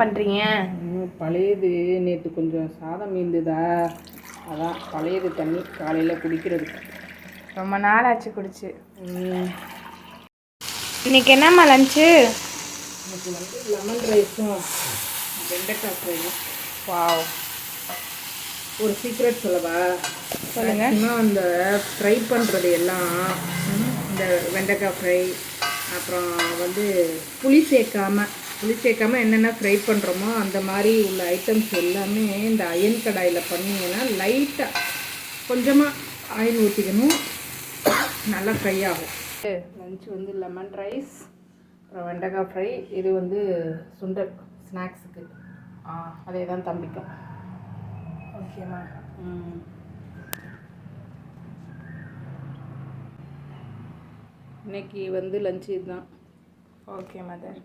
பண்ணுறீங்க? பழையது நேற்று கொஞ்சம் சாதம் மீந்துதா, அதான் பழையது தண்ணி காலையில் குடிக்கிறதுக்கு. ரொம்ப நாள் ஆச்சு குடிச்சு. இன்னைக்கு என்னம்மா லஞ்சு? இன்னைக்கு வந்து லெமன் ரைஸும் வெண்டைக்காய் ஃப்ரையும். வாவ். ஒரு சீக்ரெட் சொல்லவா? சொல்லுங்க. அந்த ஃப்ரை பண்ணுறது எல்லாம் இந்த வெண்டைக்காய் ஃப்ரை, அப்புறம் வந்து புளி சேர்க்காம என்னென்ன ஃப்ரை பண்ணுறோமோ அந்த மாதிரி உள்ள ஐட்டம்ஸ் எல்லாமே இந்த அயன் கடாயில் பண்ணிங்கன்னா லைட்டாக கொஞ்சமாக ஆயில் ஊற்றிக்கணும், நல்லா ஃப்ரை ஆகும். லஞ்ச் வந்து லெமன் ரைஸ், அப்புறம் வெண்டைக்காய் ஃப்ரை. இது வந்து சுண்டல் ஸ்நாக்ஸுக்கு. அதே தான் தம்பிக்கும். ஓகேம்மா. இன்னைக்கு வந்து லஞ்சு இதுதான். Okay mother.